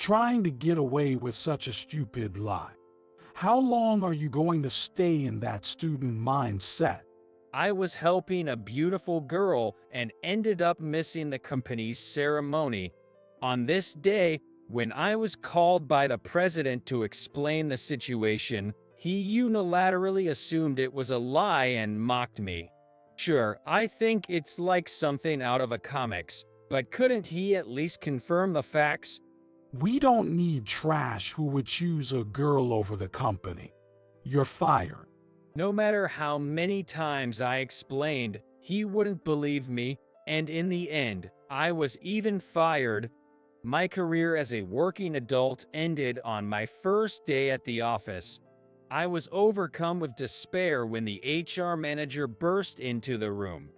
trying to get away with such a stupid lie. How long are you going to stay in that student mindset? I was helping a beautiful girl and ended up missing the company's ceremony. On this day, when I was called by the president to explain the situation, he unilaterally assumed it was a lie and mocked me. Sure, I think it's like something out of a comics, but couldn't he at least confirm the facts? We don't need trash who would choose a girl over the company. You're fired. No matter how many times I explained, he wouldn't believe me, and in the end, I was even fired. My career as a working adult ended on my first day at the office. I was overcome with despair when the HR manager burst into the room.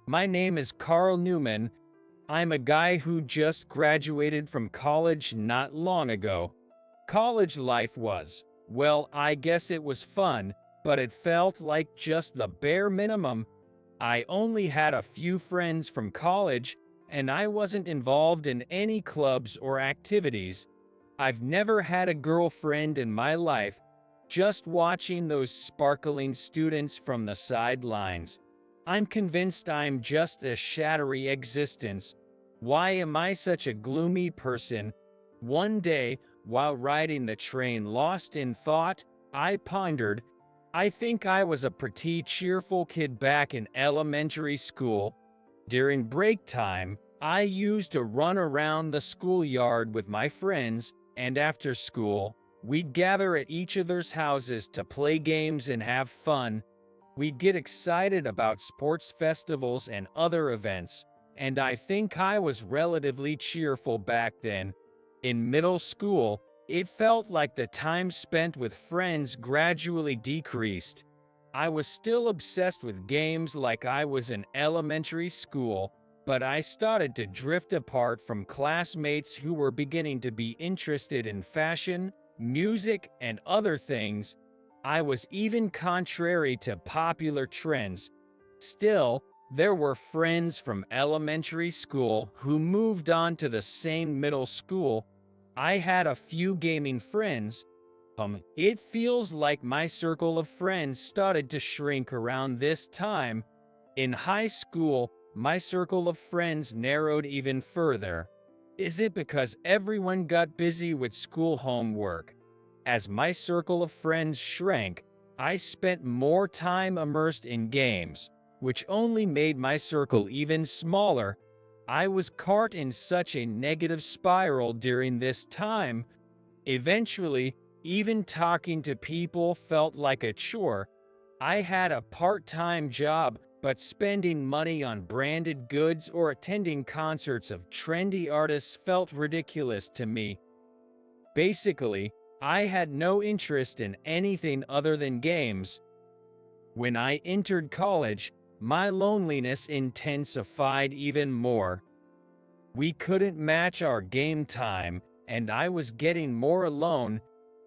My name is Carl Newman. I'm a guy who just graduated from college not long ago. College life was, well, I guess it was fun, but it felt like just the bare minimum. I only had a few friends from college, and I wasn't involved in any clubs or activities. I've never had a girlfriend in my life, just watching those sparkling students from the sidelines. I'm convinced I'm just a shadowy existence. Why am I such a gloomy person? One day, while riding the train lost in thought, I pondered, I think I was a pretty cheerful kid back in elementary school. During break time, I used to run around the schoolyard with my friends, and after school, we'd gather at each other's houses to play games and have fun. We'd get excited about sports festivals and other events, and I think I was relatively cheerful back then. In middle school, it felt like the time spent with friends gradually decreased. I was still obsessed with games like I was in elementary school, but I started to drift apart from classmates who were beginning to be interested in fashion, music, and other things. I was even contrary to popular trends. Still, there were friends from elementary school who moved on to the same middle school. I had a few gaming friends. It feels like my circle of friends started to shrink around this time. In high school, my circle of friends narrowed even further. Is it because everyone got busy with school homework? As my circle of friends shrank, I spent more time immersed in games, which only made my circle even smaller. I was caught in such a negative spiral during this time. Eventually, even talking to people felt like a chore. I had a part-time job, but spending money on branded goods or attending concerts of trendy artists felt ridiculous to me. Basically, I had no interest in anything other than games. When I entered college, my loneliness intensified even more. We couldn't match our game time, and I was getting more alone.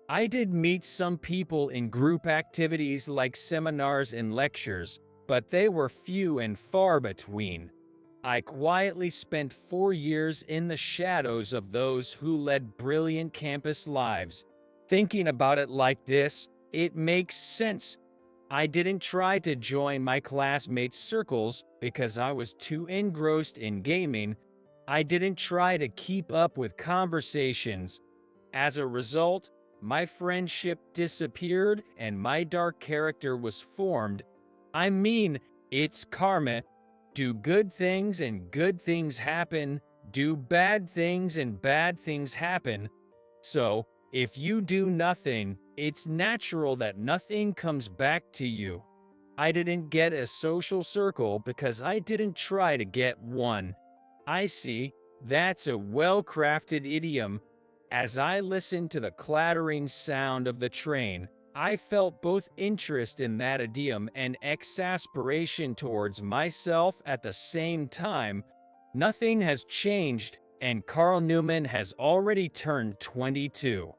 I did meet some people in group activities like seminars and lectures, but they were few and far between. I quietly spent 4 years in the shadows of those who led brilliant campus lives. Thinking about it like this, it makes sense. I didn't try to join my classmates' circles because I was too engrossed in gaming. I didn't try to keep up with conversations. As a result, my friendship disappeared and my dark character was formed. I mean, it's karma. Do good things and good things happen. Do bad things and bad things happen. So, if you do nothing, it's natural that nothing comes back to you. I didn't get a social circle because I didn't try to get one. I see, that's a well-crafted idiom. As I listened to the clattering sound of the train, I felt both interest in that idiom and exasperation towards myself at the same time. Nothing has changed, and Carl Newman has already turned 22.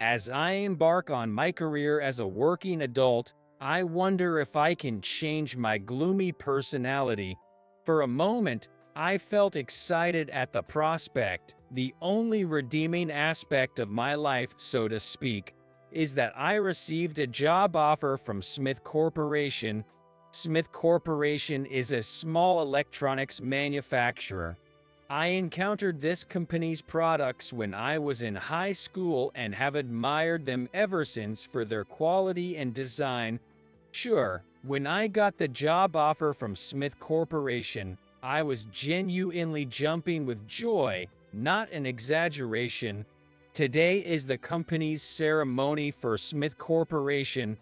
As I embark on my career as a working adult, I wonder if I can change my gloomy personality. For a moment, I felt excited at the prospect. The only redeeming aspect of my life, so to speak, is that I received a job offer from Smith Corporation. Smith Corporation is a small electronics manufacturer. I encountered this company's products when I was in high school and have admired them ever since for their quality and design. Sure, when I got the job offer from Smith Corporation, I was genuinely jumping with joy, not an exaggeration. Today is the company's ceremony for Smith Corporation.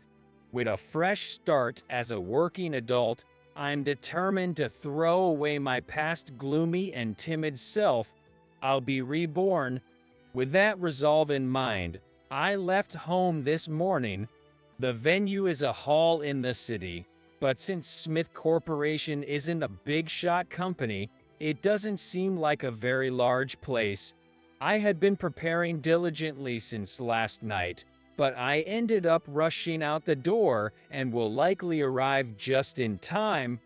With a fresh start as a working adult, I'm determined to throw away my past gloomy and timid self. I'll be reborn. With that resolve in mind, I left home this morning. The venue is a hall in the city, but since Smith Corporation isn't a big shot company, it doesn't seem like a very large place. I had been preparing diligently since last night, but I ended up rushing out the door and will likely arrive just in time.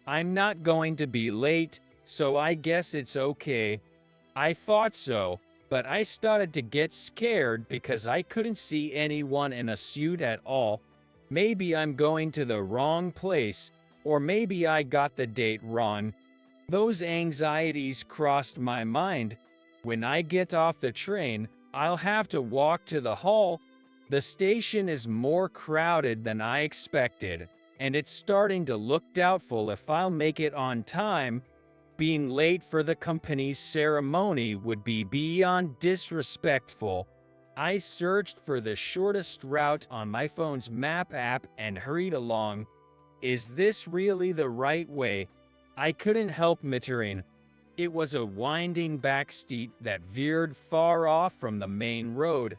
I'm not going to be late, so I guess it's okay. I thought so, but I started to get scared because I couldn't see anyone in a suit at all. Maybe I'm going to the wrong place, or maybe I got the date wrong. Those anxieties crossed my mind. When I get off the train, I'll have to walk to the hall. The station is more crowded than I expected, and it's starting to look doubtful if I'll make it on time. Being late for the company's ceremony would be beyond disrespectful. I searched for the shortest route on my phone's map app and hurried along. Is this really the right way? I couldn't help muttering. It was a winding back street that veered far off from the main road.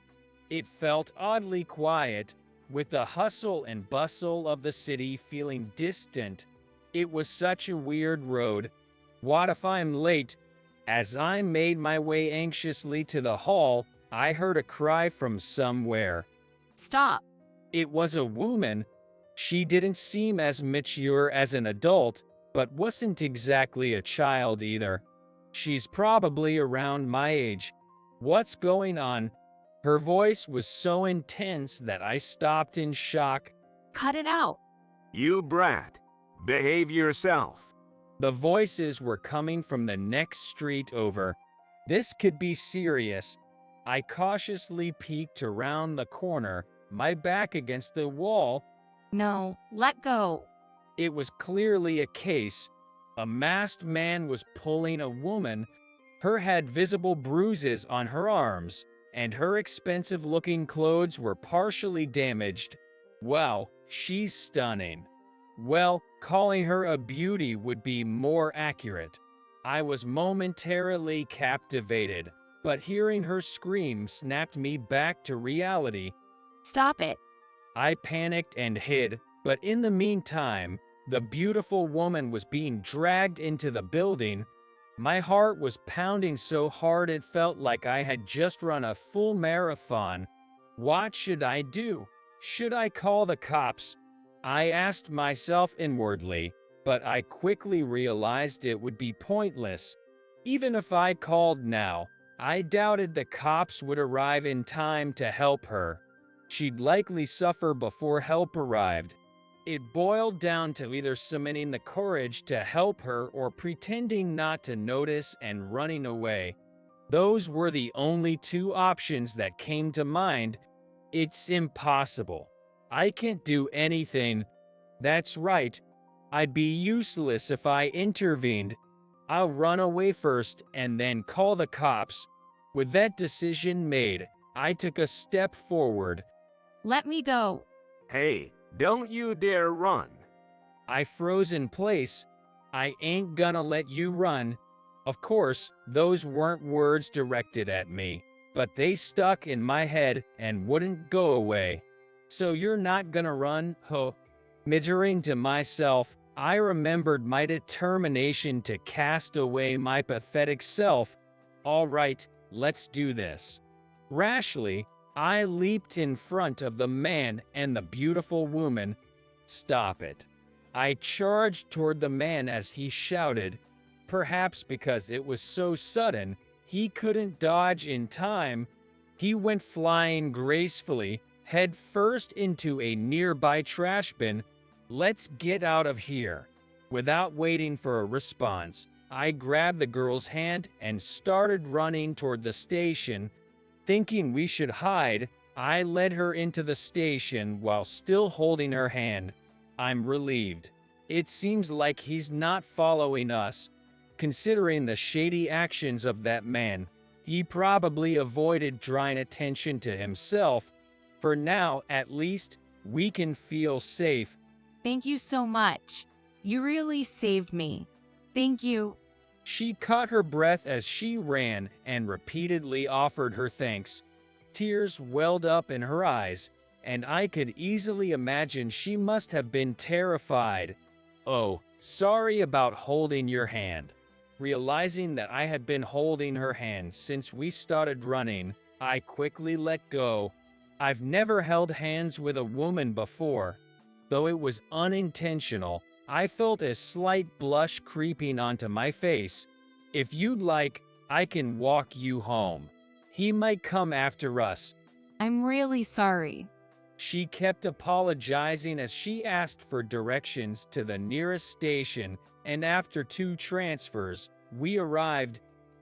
It felt oddly quiet, with the hustle and bustle of the city feeling distant. It was such a weird road. What if I'm late? As I made my way anxiously to the hall, I heard a cry from somewhere. Stop! It was a woman. She didn't seem as mature as an adult, but wasn't exactly a child either. She's probably around my age. What's going on? Her voice was so intense that I stopped in shock. Cut it out! You brat! Behave yourself! The voices were coming from the next street over. This could be serious. I cautiously peeked around the corner, my back against the wall. No, let go. It was clearly a case. A masked man was pulling a woman. Her had visible bruises on her arms, and her expensive-looking clothes were partially damaged. Wow, she's stunning. Well, calling her a beauty would be more accurate. I was momentarily captivated, but hearing her scream snapped me back to reality. Stop it! I panicked and hid, but in the meantime, the beautiful woman was being dragged into the building. My heart was pounding so hard it felt like I had just run a full marathon. What should I do? Should I call the cops? I asked myself inwardly, but I quickly realized it would be pointless. Even if I called now, I doubted the cops would arrive in time to help her. She'd likely suffer before help arrived. It boiled down to either summoning the courage to help her or pretending not to notice and running away. Those were the only two options that came to mind. It's impossible. I can't do anything. That's right. I'd be useless if I intervened. I'll run away first and then call the cops. With that decision made, I took a step forward. Let me go. Hey, don't you dare run! I froze in place. I ain't gonna let you run. Of course, those weren't words directed at me, but they stuck in my head and wouldn't go away. So you're not gonna run, huh? Muttering to myself, I remembered my determination to cast away my pathetic self. All right, let's do this. Rashly, I leaped in front of the man and the beautiful woman. Stop it. I charged toward the man as he shouted, perhaps because it was so sudden, he couldn't dodge in time. He went flying gracefully, head first into a nearby trash bin. "Let's get out of here." Without waiting for a response, I grabbed the girl's hand and started running toward the station. Thinking we should hide, I led her into the station while still holding her hand. I'm relieved. It seems like he's not following us. Considering the shady actions of that man, he probably avoided drawing attention to himself. For now, at least, we can feel safe. Thank you so much. You really saved me. Thank you. She caught her breath as she ran and repeatedly offered her thanks. Tears welled up in her eyes, and I could easily imagine she must have been terrified. "Oh, sorry about holding your hand." Realizing that I had been holding her hand since we started running, I quickly let go. I've never held hands with a woman before. Though it was unintentional, I felt a slight blush creeping onto my face. "If you'd like, I can walk you home. He might come after us." I'm really sorry. She kept apologizing as she asked for directions to the nearest station, and after 2 transfers, we arrived.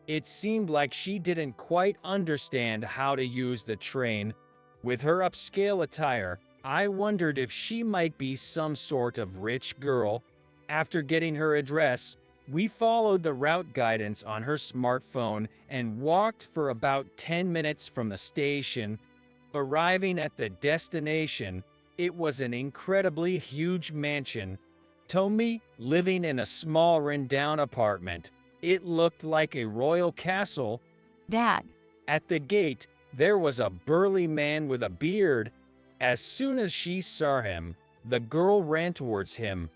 It seemed like she didn't quite understand how to use the train. With her upscale attire, I wondered if she might be some sort of rich girl. After getting her address, we followed the route guidance on her smartphone and walked for about 10 minutes from the station. Arriving at the destination, it was an incredibly huge mansion. Tommy living in a small rundown apartment. It looked like a royal castle. Dad. At the gate, there was a burly man with a beard. As soon as she saw him, the girl ran towards him.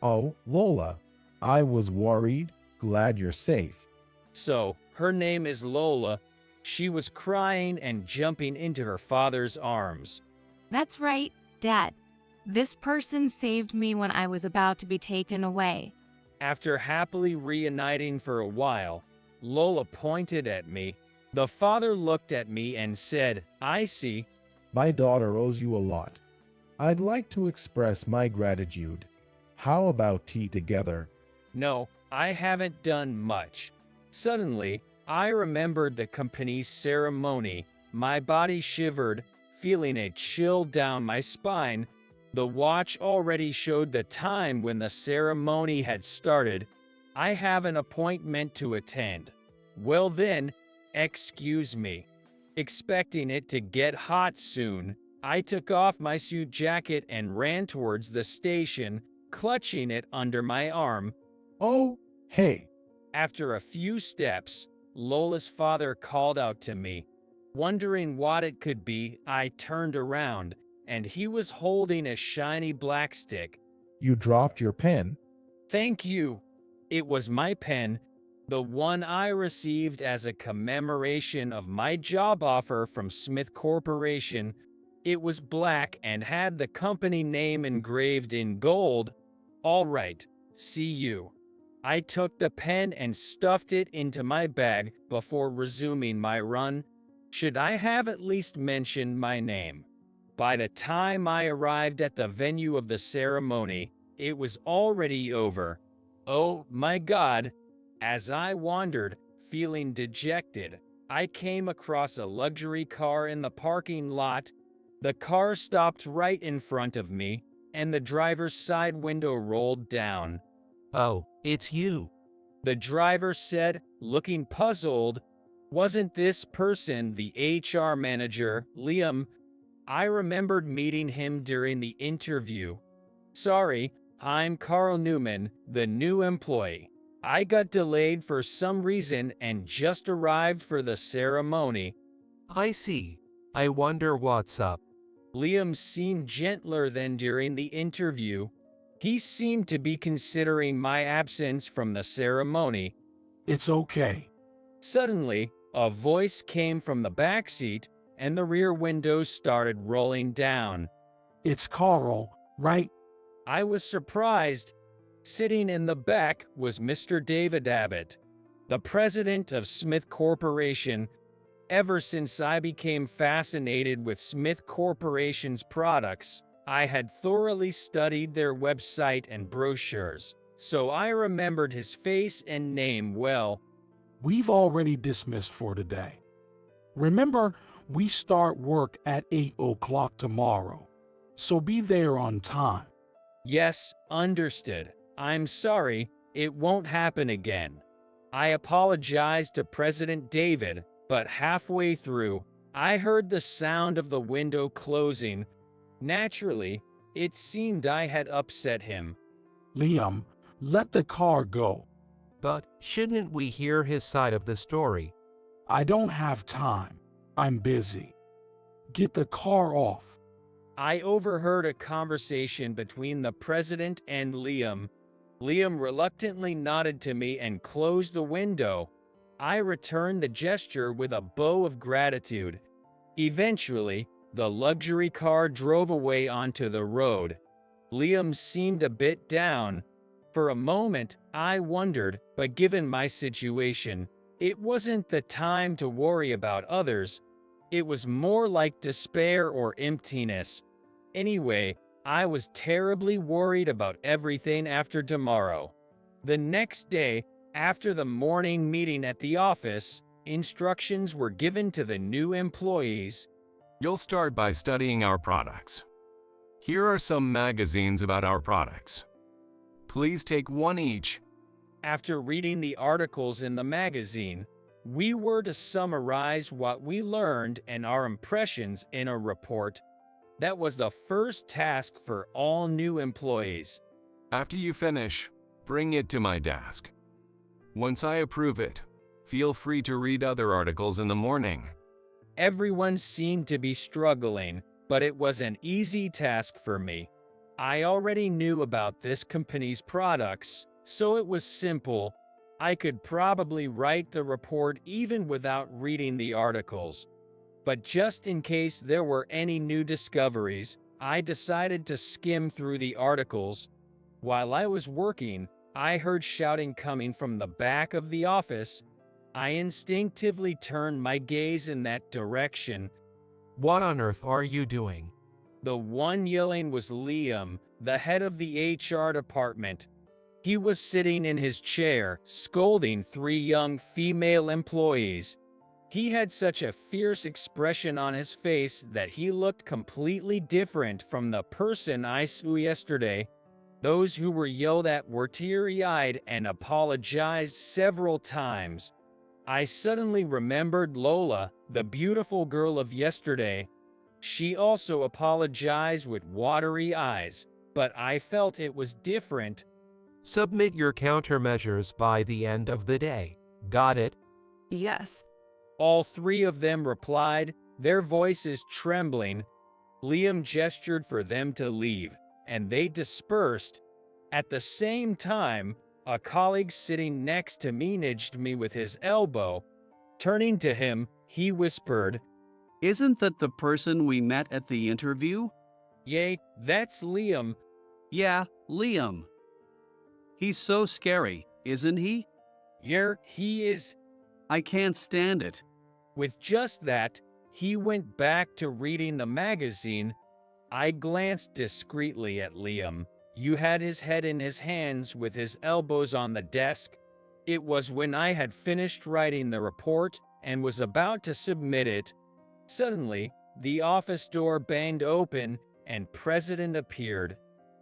"Oh, Lola, I was worried. Glad you're safe." So, her name is Lola. She was crying and jumping into her father's arms. That's right, Dad. This person saved me when I was about to be taken away. After happily reuniting for a while, Lola pointed at me. The father looked at me and said, "I see." "My daughter owes you a lot. I'd like to express my gratitude. How about tea together?" "No, I haven't done much." Suddenly, I remembered the company's ceremony. My body shivered, feeling a chill down my spine. The watch already showed the time when the ceremony had started. "I have an appointment to attend." "Well then, excuse me." Expecting it to get hot soon, I took off my suit jacket and ran towards the station, clutching it under my arm. "Oh, hey." After a few steps, Lola's father called out to me. Wondering what it could be, I turned around, and he was holding a shiny black stick. "You dropped your pen." "Thank you." It was my pen, the one I received as a commemoration of my job offer from Smith Corporation. It was black and had the company name engraved in gold. "All right, see you." I took the pen and stuffed it into my bag before resuming my run. Should I have at least mentioned my name? By the time I arrived at the venue of the ceremony, it was already over. Oh my God! As I wandered, feeling dejected, I came across a luxury car in the parking lot. The car stopped right in front of me, and the driver's side window rolled down. "Oh, it's you." The driver said, looking puzzled. Wasn't this person the HR manager, Liam? I remembered meeting him during the interview. "Sorry, I'm Carl Newman, the new employee. I got delayed for some reason and just arrived for the ceremony." "I see. I wonder what's up." Liam seemed gentler than during the interview. He seemed to be considering my absence from the ceremony. It's okay. Suddenly, a voice came from the back seat, and the rear windows started rolling down. It's Carl, right? I was surprised. Sitting in the back was Mr. David Abbott, the president of Smith Corporation. Ever since I became fascinated with Smith Corporation's products, I had thoroughly studied their website and brochures, so I remembered his face and name well. We've already dismissed for today. Remember, we start work at 8 o'clock tomorrow, so be there on time. Yes, understood. I'm sorry, it won't happen again. I apologized to President David, but halfway through, I heard the sound of the window closing. Naturally, it seemed I had upset him. Liam, let the car go. But shouldn't we hear his side of the story? I don't have time. I'm busy. Get the car off. I overheard a conversation between the president and Liam. Liam reluctantly nodded to me and closed the window. I returned the gesture with a bow of gratitude. Eventually, the luxury car drove away onto the road. Liam seemed a bit down. For a moment, I wondered, but given my situation, it wasn't the time to worry about others. It was more like despair or emptiness. Anyway, I was terribly worried about everything after tomorrow. The next day, after the morning meeting at the office, instructions were given to the new employees. You'll start by studying our products. Here are some magazines about our products. Please take one each. After reading the articles in the magazine, we were to summarize what we learned and our impressions in a report. That was the first task for all new employees. After you finish, bring it to my desk. Once I approve it, feel free to read other articles in the morning. Everyone seemed to be struggling, but it was an easy task for me. I already knew about this company's products, so it was simple. I could probably write the report even without reading the articles. But just in case there were any new discoveries, I decided to skim through the articles. While I was working, I heard shouting coming from the back of the office. I instinctively turned my gaze in that direction. What on earth are you doing? The one yelling was Liam, the head of the HR department. He was sitting in his chair, scolding 3 young female employees. He had such a fierce expression on his face that he looked completely different from the person I saw yesterday. Those who were yelled at were teary-eyed and apologized several times. I suddenly remembered Lola, the beautiful girl of yesterday. She also apologized with watery eyes, but I felt it was different. Submit your countermeasures by the end of the day. Got it? Yes. All 3 of them replied, their voices trembling. Liam gestured for them to leave, and they dispersed. At the same time, a colleague sitting next to me nudged me with his elbow. Turning to him, he whispered, "Isn't that the person we met at the interview?" "Yay, that's Liam." "Yeah, Liam. He's so scary, isn't he?" "Yeah, he is." "I can't stand it." With just that, he went back to reading the magazine. I glanced discreetly at Liam. You had his head in his hands with his elbows on the desk. It was when I had finished writing the report and was about to submit it. Suddenly, the office door banged open and President appeared.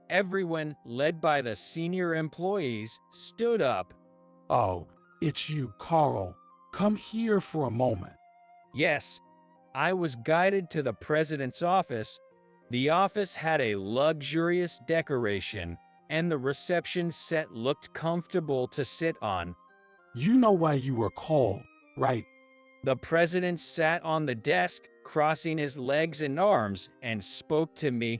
Everyone, led by the senior employees, stood up. Oh, it's you, Carl. Come here for a moment. Yes, I was guided to the president's office. The office had a luxurious decoration, and the reception set looked comfortable to sit on. You know why you were called, right? The president sat on the desk, crossing his legs and arms, and spoke to me.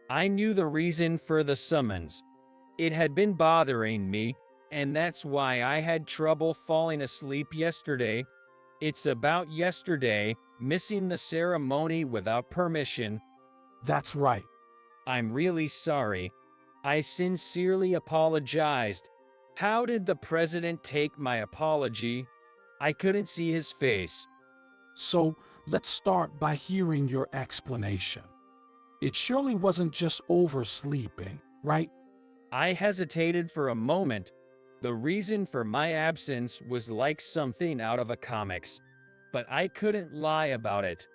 I knew the reason for the summons. It had been bothering me, and that's why I had trouble falling asleep yesterday. It's about yesterday, missing the ceremony without permission. That's right. I'm really sorry. I sincerely apologized. How did the president take my apology? I couldn't see his face. So, let's start by hearing your explanation. It surely wasn't just oversleeping, right? I hesitated for a moment. The reason for my absence was like something out of a comics, but I couldn't lie about it.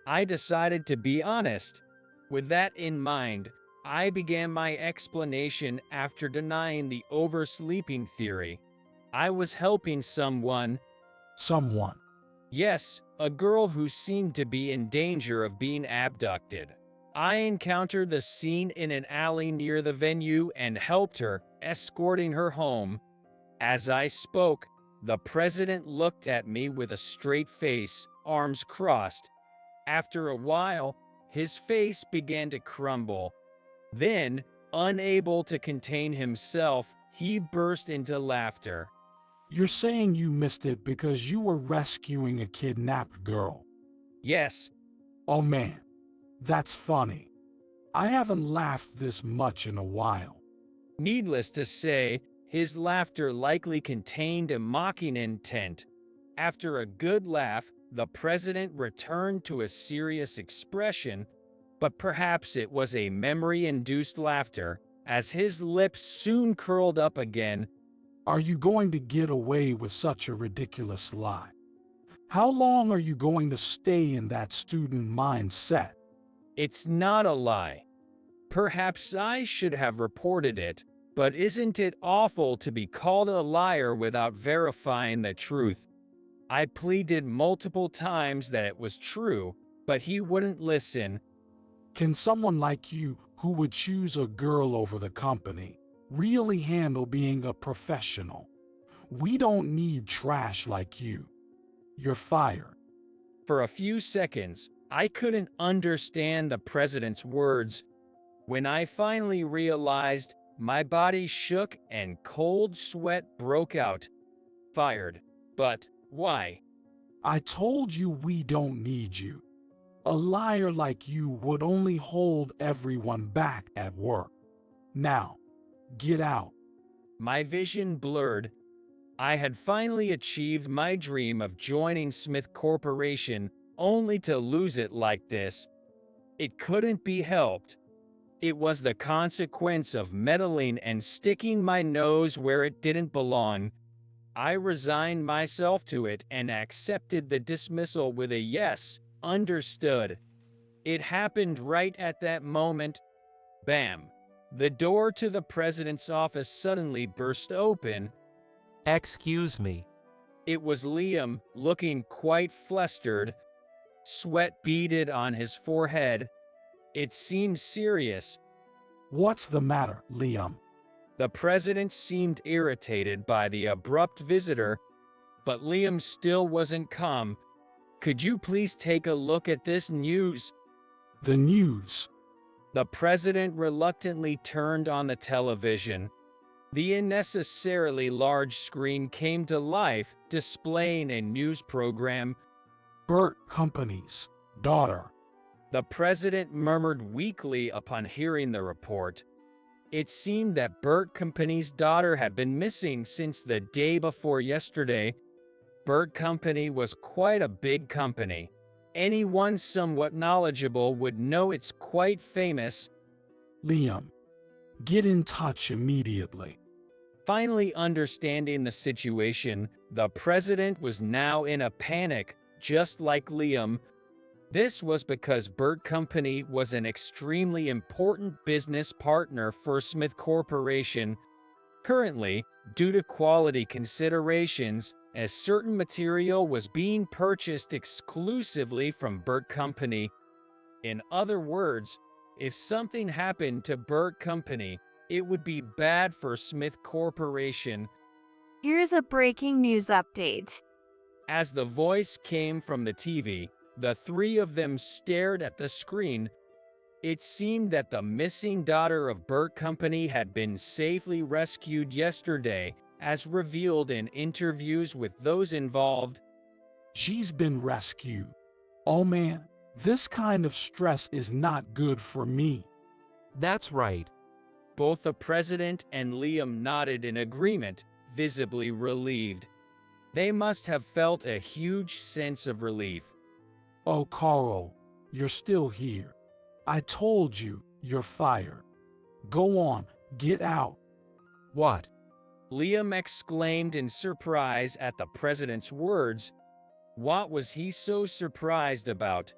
I decided to be honest. With that in mind, I began my explanation after denying the oversleeping theory. I was helping someone. Someone. Yes, a girl who seemed to be in danger of being abducted. I encountered the scene in an alley near the venue and helped her, escorting her home. As I spoke, the president looked at me with a straight face, arms crossed. After a while, his face began to crumble. Then, unable to contain himself, he burst into laughter. You're saying you missed it because you were rescuing a kidnapped girl? Yes. Oh man, that's funny. I haven't laughed this much in a while. Needless to say, his laughter likely contained a mocking intent. After a good laugh, the president returned to a serious expression, but perhaps it was a memory-induced laughter, as his lips soon curled up again. Are you going to get away with such a ridiculous lie? How long are you going to stay in that student mindset? It's not a lie. Perhaps I should have reported it, but isn't it awful to be called a liar without verifying the truth? I pleaded multiple times that it was true, but he wouldn't listen. Can someone like you, who would choose a girl over the company, really handle being a professional? We don't need trash like you. You're fired. For a few seconds, I couldn't understand the president's words. When I finally realized, my body shook and cold sweat broke out. Fired. But why? I told you we don't need you. A liar like you would only hold everyone back at work. Now, get out. My vision blurred. I had finally achieved my dream of joining Smith Corporation, only to lose it like this. It couldn't be helped. It was the consequence of meddling and sticking my nose where it didn't belong. I resigned myself to it and accepted the dismissal with a yes, understood. It happened right at that moment. Bam! The door to the president's office suddenly burst open. Excuse me. It was Liam, looking quite flustered. Sweat beaded on his forehead. It seemed serious. What's the matter, Liam? The president seemed irritated by the abrupt visitor, but Liam still wasn't calm. Could you please take a look at this news? The news. The president reluctantly turned on the television. The unnecessarily large screen came to life, displaying a news program. Burt Company's daughter. The president murmured weakly upon hearing the report. It seemed that Burt Company's daughter had been missing since the day before yesterday. Burt Company was quite a big company. Anyone somewhat knowledgeable would know it's quite famous. Liam, get in touch immediately. Finally understanding the situation, the president was now in a panic, just like Liam. This was because Burt Company was an extremely important business partner for Smith Corporation. Currently, due to quality considerations, a certain material was being purchased exclusively from Burt Company. In other words, if something happened to Burt Company, it would be bad for Smith Corporation. Here's a breaking news update. As the voice came from the TV, the three of them stared at the screen. It seemed that the missing daughter of Burt Company had been safely rescued yesterday, as revealed in interviews with those involved. She's been rescued. Oh man, this kind of stress is not good for me. That's right. Both the president and Liam nodded in agreement, visibly relieved. They must have felt a huge sense of relief. Oh, Carl, you're still here. I told you, you're fired. Go on, get out. What? Liam exclaimed in surprise at the president's words. What was he so surprised about?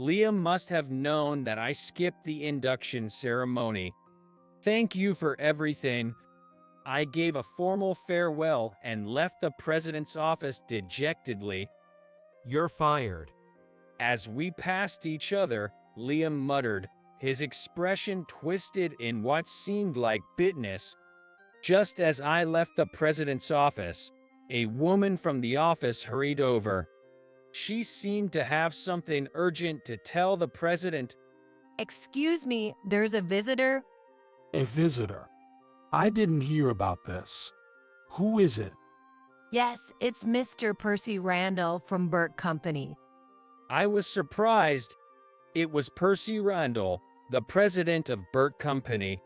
Liam must have known that I skipped the induction ceremony. Thank you for everything. I gave a formal farewell and left the president's office dejectedly. You're fired. As we passed each other, Liam muttered, his expression twisted in what seemed like bitterness. Just as I left the president's office, a woman from the office hurried over. She seemed to have something urgent to tell the president. Excuse me, there's a visitor. A visitor? I didn't hear about this. Who is it? Yes, it's Mr. Percy Randall from Burt Company. I was surprised. It was Percy Randall, the president of Burt Company.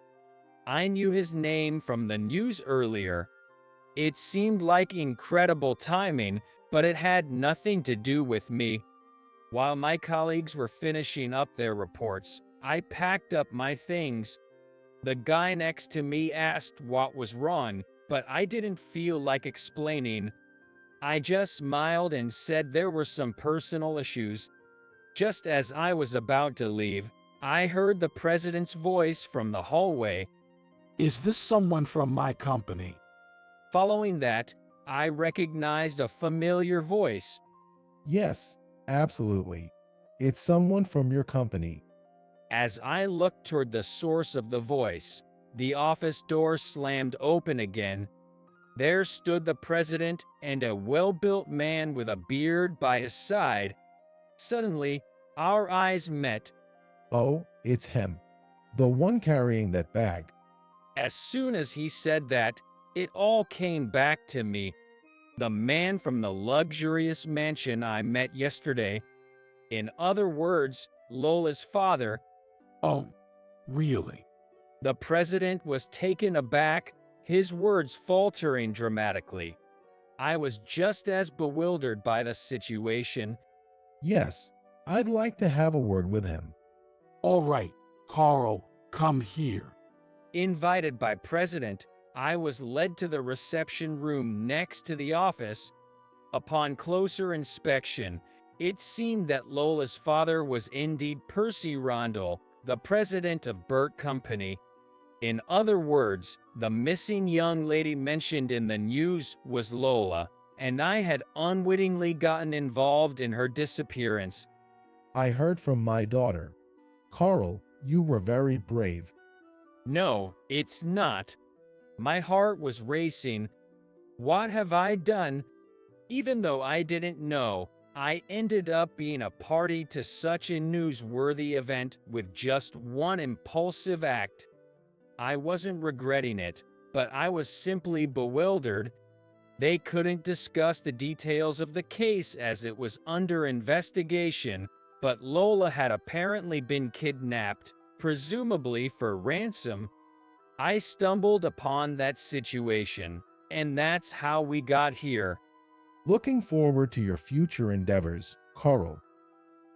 I knew his name from the news earlier. It seemed like incredible timing, but it had nothing to do with me. While my colleagues were finishing up their reports, I packed up my things. The guy next to me asked what was wrong, but I didn't feel like explaining. I just smiled and said there were some personal issues. Just as I was about to leave, I heard the president's voice from the hallway. Is this someone from my company? Following that, I recognized a familiar voice. Yes, absolutely. It's someone from your company. As I looked toward the source of the voice, the office door slammed open again. There stood the president and a well-built man with a beard by his side. Suddenly, our eyes met. Oh, it's him. The one carrying that bag. As soon as he said that, it all came back to me. The man from the luxurious mansion I met yesterday. In other words, Lola's father. Oh, really? The president was taken aback, his words faltering dramatically. I was just as bewildered by the situation. Yes, I'd like to have a word with him. All right, Carl, come here. Invited by president, I was led to the reception room next to the office. Upon closer inspection, it seemed that Lola's father was indeed Percy Randall, the president of Burt Company. In other words, the missing young lady mentioned in the news was Lola, and I had unwittingly gotten involved in her disappearance. I heard from my daughter. Carl, you were very brave. No, it's not. My heart was racing. What have I done? Even though I didn't know, I ended up being a party to such a newsworthy event with just one impulsive act. I wasn't regretting it, but I was simply bewildered. They couldn't discuss the details of the case as it was under investigation, but Lola had apparently been kidnapped, presumably for ransom. I stumbled upon that situation, and that's how we got here. Looking forward to your future endeavors, Carl.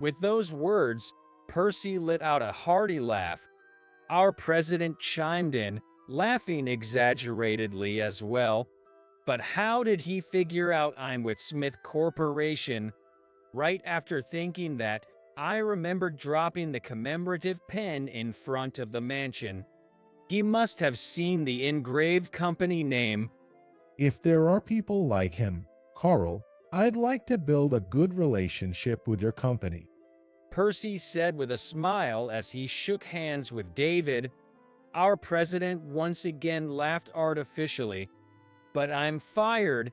With those words, Percy let out a hearty laugh. Our president chimed in, laughing exaggeratedly as well. But how did he figure out I'm with Smith Corporation? Right after thinking that, I remembered dropping the commemorative pen in front of the mansion. He must have seen the engraved company name. If there are people like him, Carl, I'd like to build a good relationship with your company. Percy said with a smile as he shook hands with David. Our president once again laughed artificially. But I'm fired.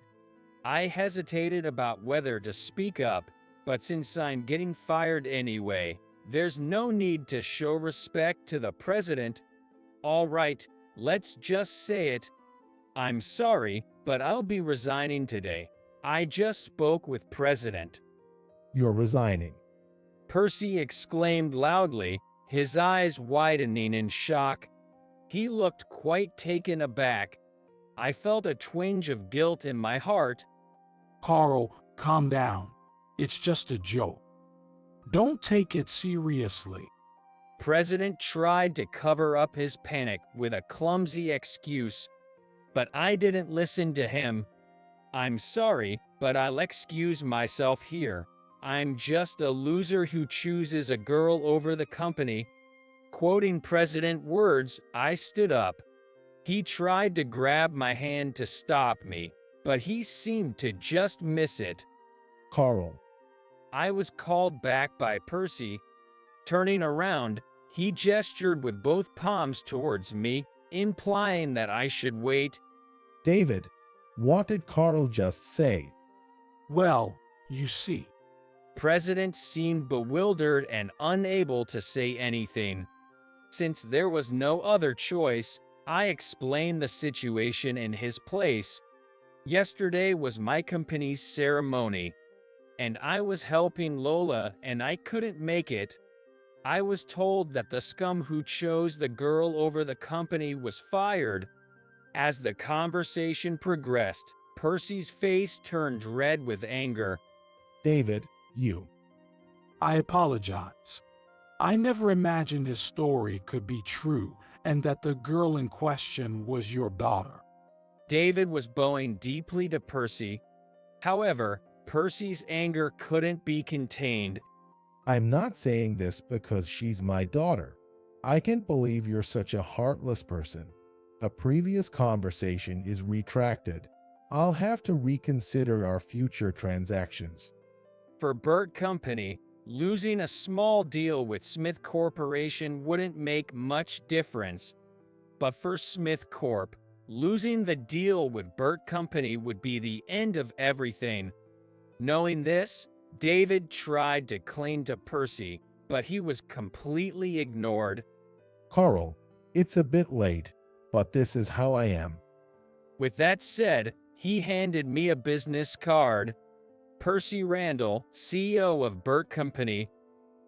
I hesitated about whether to speak up, but since I'm getting fired anyway, there's no need to show respect to the president. All right, let's just say it. I'm sorry, but I'll be resigning today. I just spoke with president. You're resigning. Percy exclaimed loudly, his eyes widening in shock. He looked quite taken aback. I felt a twinge of guilt in my heart. Carl, calm down. It's just a joke. Don't take it seriously. President tried to cover up his panic with a clumsy excuse, but I didn't listen to him. I'm sorry, but I'll excuse myself here. I'm just a loser who chooses a girl over the company. Quoting President words, I stood up. He tried to grab my hand to stop me, but he seemed to just miss it. Carl, I was called back by Percy. Turning around, he gestured with both palms towards me, implying that I should wait. David, what did Carl just say? Well, you see. President seemed bewildered and unable to say anything. Since there was no other choice, I explained the situation in his place. Yesterday was my company's ceremony, and I was helping Lola and I couldn't make it. I was told that the scum who chose the girl over the company was fired. As the conversation progressed, Percy's face turned red with anger. David, you. I apologize. I never imagined his story could be true and that the girl in question was your daughter. David was bowing deeply to Percy. However, Percy's anger couldn't be contained. I'm not saying this because she's my daughter. I can't believe you're such a heartless person. A previous conversation is retracted. I'll have to reconsider our future transactions. For Burt Company, losing a small deal with Smith Corporation wouldn't make much difference. But for Smith Corp, losing the deal with Burt Company would be the end of everything. Knowing this, David tried to cling to Percy, but he was completely ignored. Carl, it's a bit late, but this is how I am. With that said, he handed me a business card. Percy Randall, CEO of Burt Company.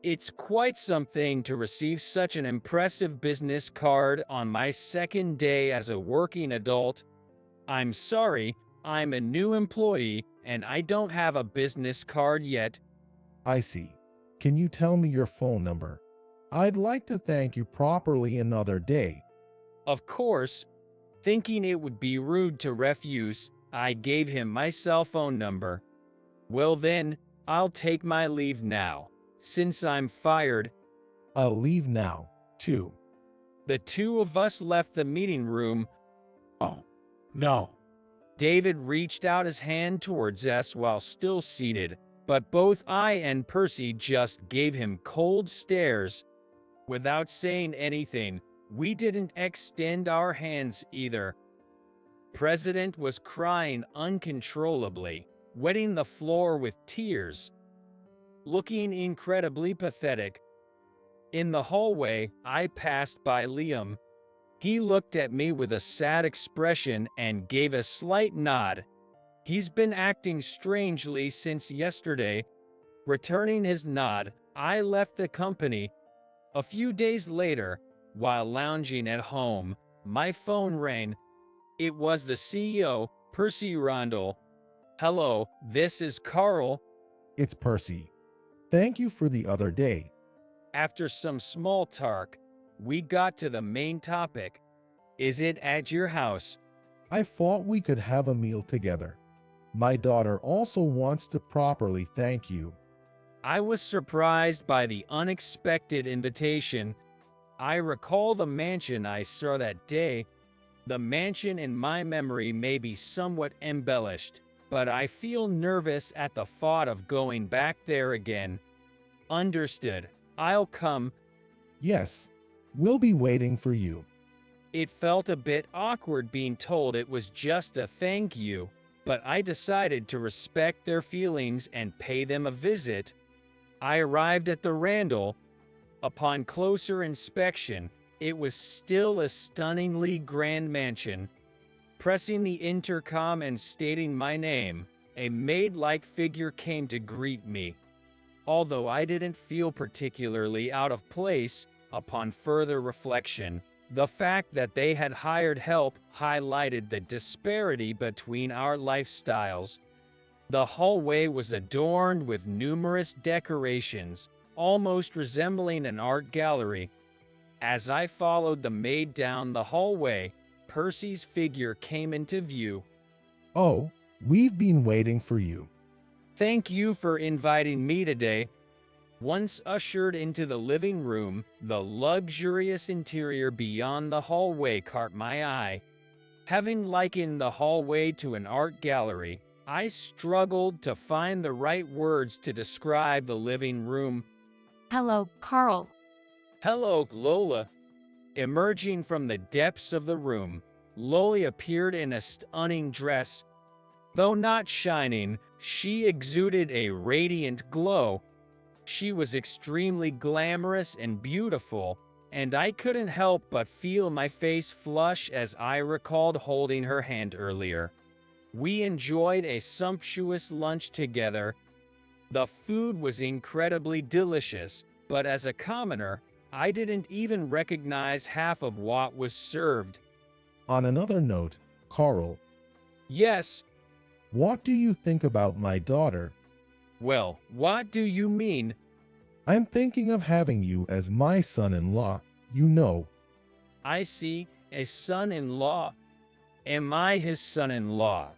It's quite something to receive such an impressive business card on my second day as a working adult. I'm sorry, I'm a new employee and I don't have a business card yet. I see. Can you tell me your phone number? I'd like to thank you properly another day. Of course. Thinking it would be rude to refuse, I gave him my cell phone number. Well then, I'll take my leave now, since I'm fired. I'll leave now, too. The two of us left the meeting room. Oh, no. David reached out his hand towards us while still seated, but both I and Percy just gave him cold stares. Without saying anything, we didn't extend our hands either. President was crying uncontrollably, wetting the floor with tears, looking incredibly pathetic. In the hallway, I passed by Liam. He looked at me with a sad expression and gave a slight nod. He's been acting strangely since yesterday. Returning his nod, I left the company. A few days later, while lounging at home, my phone rang. It was the CEO, Percy Randall. Hello, this is Carl. It's Percy. Thank you for the other day. After some small talk, we got to the main topic. Is it at your house? I thought we could have a meal together. My daughter also wants to properly thank you. I was surprised by the unexpected invitation. I recall the mansion I saw that day. The mansion in my memory may be somewhat embellished, but I feel nervous at the thought of going back there again. Understood. I'll come. Yes, we'll be waiting for you. It felt a bit awkward being told it was just a thank you, but I decided to respect their feelings and pay them a visit. I arrived at the Randall. Upon closer inspection, it was still a stunningly grand mansion. Pressing the intercom and stating my name, a maid-like figure came to greet me. Although I didn't feel particularly out of place, upon further reflection, The fact that they had hired help highlighted the disparity between our lifestyles. The hallway was adorned with numerous decorations, almost resembling an art gallery. As I followed the maid down the hallway, Percy's figure came into view. Oh, we've been waiting for you. Thank you for inviting me today. Once ushered into the living room, the luxurious interior beyond the hallway caught my eye. Having likened the hallway to an art gallery, I struggled to find the right words to describe the living room. Hello, Carl. Hello, Lola. Emerging from the depths of the room, Lola appeared in a stunning dress. Though not shining, she exuded a radiant glow. She was extremely glamorous and beautiful, and I couldn't help but feel my face flush as I recalled holding her hand earlier. We enjoyed a sumptuous lunch together. The food was incredibly delicious, but as a commoner, I didn't even recognize half of what was served. On another note, Carl, Yes. what do you think about my daughter? Well, what do you mean? I'm thinking of having you as my son-in-law, you know. I see, a son-in-law. Am I his son-in-law?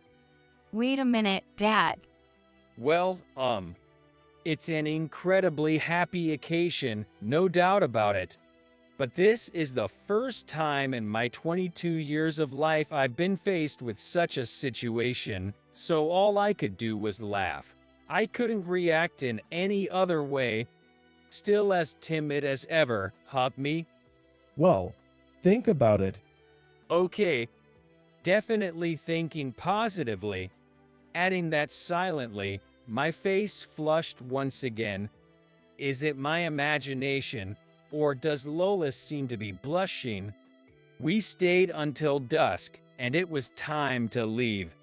Wait a minute, Dad. Well, it's an incredibly happy occasion, no doubt about it. But this is the first time in my 22 years of life I've been faced with such a situation, so all I could do was laugh. I couldn't react in any other way. Still as timid as ever, me? Well, think about it. Okay. Definitely thinking positively. Adding that silently, my face flushed once again. Is it my imagination, or does Lola seem to be blushing? We stayed until dusk, and it was time to leave.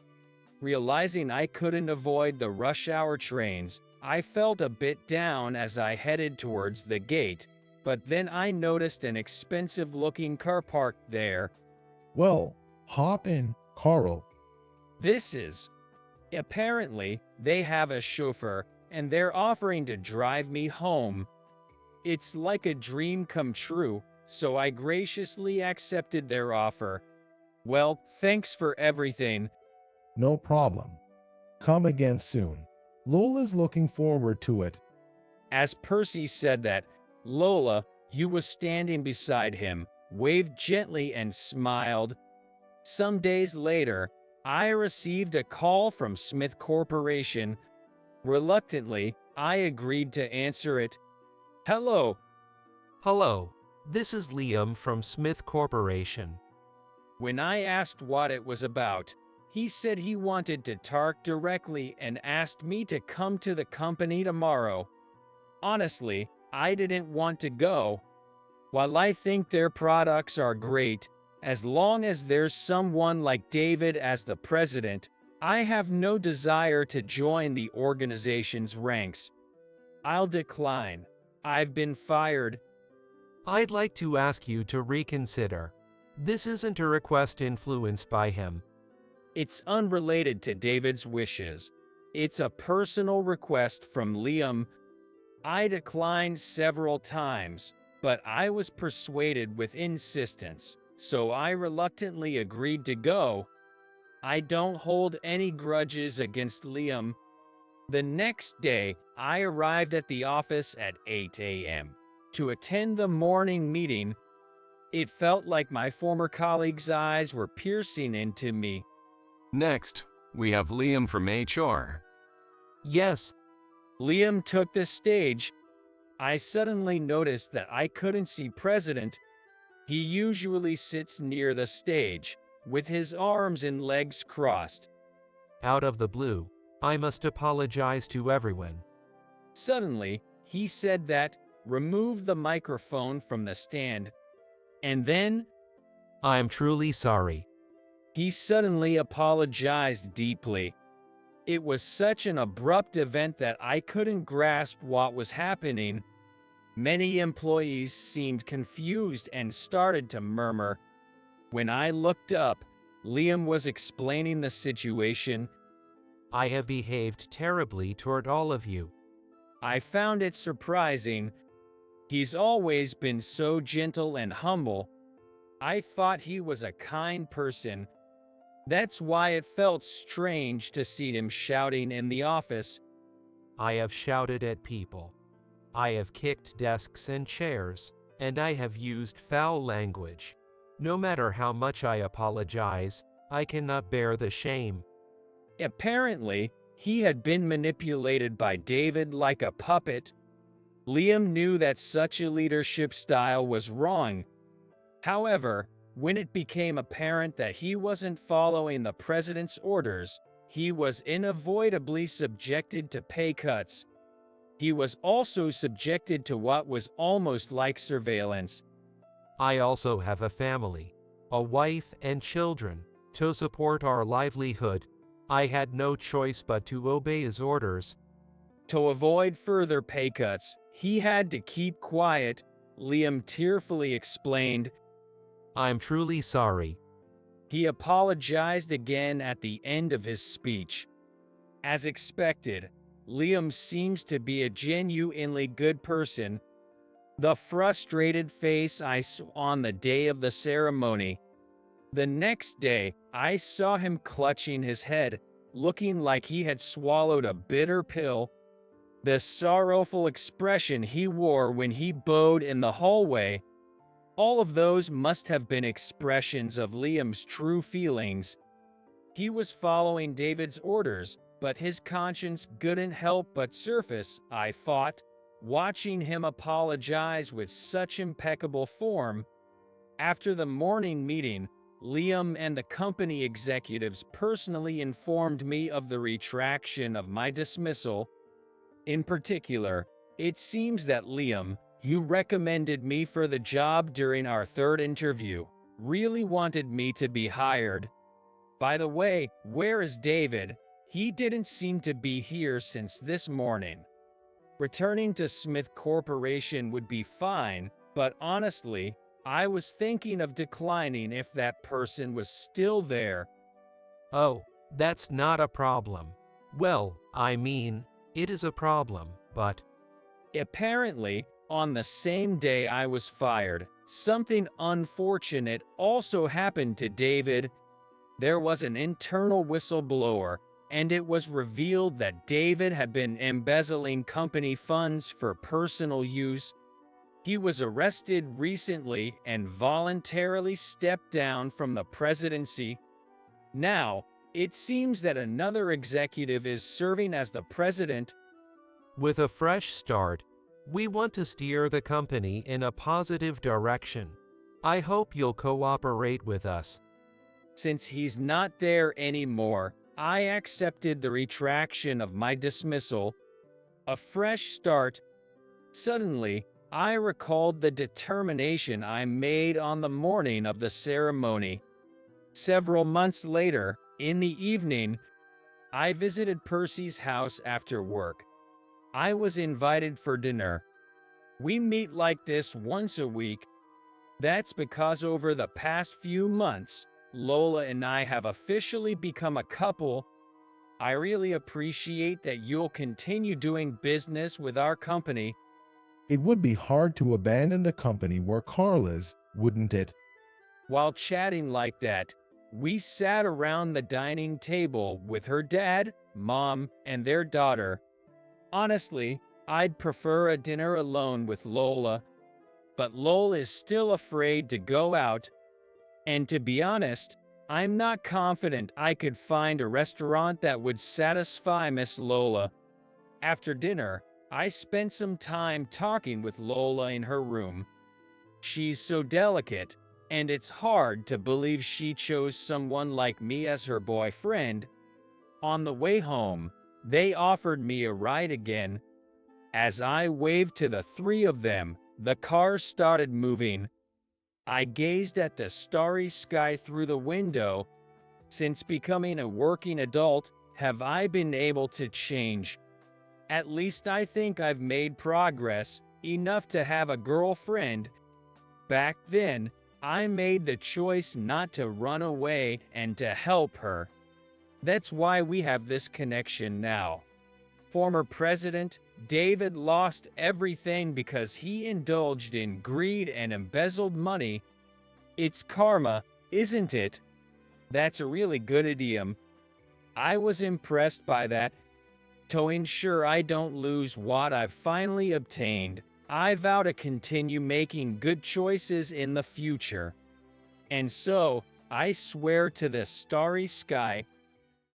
Realizing I couldn't avoid the rush hour trains, I felt a bit down as I headed towards the gate, but then I noticed an expensive-looking car parked there. Well, hop in, Carl. This is... Apparently, they have a chauffeur, and they're offering to drive me home. It's like a dream come true, so I graciously accepted their offer. Well, thanks for everything. No problem. Come again soon. Lola's looking forward to it. As Percy said that, Lola, who was standing beside him, waved gently and smiled. Some days later, I received a call from Smith Corporation. Reluctantly, I agreed to answer it. Hello. Hello, this is Liam from Smith Corporation. When I asked what it was about, he said he wanted to talk directly and asked me to come to the company tomorrow. Honestly, I didn't want to go. While I think their products are great, as long as there's someone like David as the president, I have no desire to join the organization's ranks. I'll decline. I've been fired. I'd like to ask you to reconsider. This isn't a request influenced by him. It's unrelated to David's wishes. It's a personal request from Liam. I declined several times, but I was persuaded with insistence, so I reluctantly agreed to go. I don't hold any grudges against Liam. The next day, I arrived at the office at 8 a.m. to attend the morning meeting. It felt like my former colleague's eyes were piercing into me. Next, we have Liam from HR. Yes, Liam took the stage. I suddenly noticed that I couldn't see President. He usually sits near the stage, with his arms and legs crossed. out of the blue, I must apologize to everyone. Suddenly, he said that, remove the microphone from the stand. And then, I am truly sorry. he suddenly apologized deeply. It was such an abrupt event that I couldn't grasp what was happening. Many employees seemed confused and started to murmur. When I looked up, Liam was explaining the situation. I have behaved terribly toward all of you. I found it surprising. He's always been so gentle and humble. I thought he was a kind person. That's why it felt strange to see him shouting in the office. I have shouted at people. I have kicked desks and chairs, and I have used foul language. No matter how much I apologize, I cannot bear the shame. Apparently, he had been manipulated by David like a puppet. Liam knew that such a leadership style was wrong. However, when it became apparent that he wasn't following the president's orders, he was unavoidably subjected to pay cuts. He was also subjected to what was almost like surveillance. I also have a family, a wife and children, to support our livelihood. I had no choice but to obey his orders. To avoid further pay cuts, he had to keep quiet, Liam tearfully explained. I'm truly sorry. He apologized again at the end of his speech. As expected, Liam seems to be a genuinely good person. The frustrated face I saw on the day of the ceremony. The next day, I saw him clutching his head, looking like he had swallowed a bitter pill. The sorrowful expression he wore when he bowed in the hallway. All of those must have been expressions of Liam's true feelings. He was following David's orders, but his conscience couldn't help but surface, I thought, watching him apologize with such impeccable form. After the morning meeting, Liam and the company executives personally informed me of the retraction of my dismissal. In particular, it seems that Liam, who recommended me for the job during our third interview, really wanted me to be hired. By the way, where is David? He didn't seem to be here since this morning. Returning to Smith Corporation would be fine, but honestly, I was thinking of declining if that person was still there. Oh, that's not a problem. Well, I mean, it is a problem, but... Apparently, on the same day I was fired, something unfortunate also happened to David. There was an internal whistleblower, and it was revealed that David had been embezzling company funds for personal use. He was arrested recently and voluntarily stepped down from the presidency. Now, it seems that another executive is serving as the president. With a fresh start, we want to steer the company in a positive direction. I hope you'll cooperate with us. Since he's not there anymore, I accepted the retraction of my dismissal. A fresh start. Suddenly, I recalled the determination I made on the morning of the ceremony. Several months later, in the evening, I visited Percy's house after work. I was invited for dinner. We meet like this once a week. That's because over the past few months, Lola and I have officially become a couple. I really appreciate that you'll continue doing business with our company. It would be hard to abandon the company where Carl is, wouldn't it? While chatting like that, we sat around the dining table with her dad, mom, and their daughter. Honestly, I'd prefer a dinner alone with Lola, but Lola is still afraid to go out. And to be honest, I'm not confident I could find a restaurant that would satisfy Miss Lola. After dinner, I spent some time talking with Lola in her room. She's so delicate, and it's hard to believe she chose someone like me as her boyfriend. On the way home, they offered me a ride again. As I waved to the three of them, the car started moving. I gazed at the starry sky through the window. Since becoming a working adult, have I been able to change? At least I think I've made progress, enough to have a girlfriend. Back then, I made the choice not to run away and to help her. That's why we have this connection now. Former President David lost everything because he indulged in greed and embezzled money. It's karma, isn't it? That's a really good idiom. I was impressed by that. To ensure I don't lose what I've finally obtained, I vow to continue making good choices in the future. And so, I swear to the starry sky,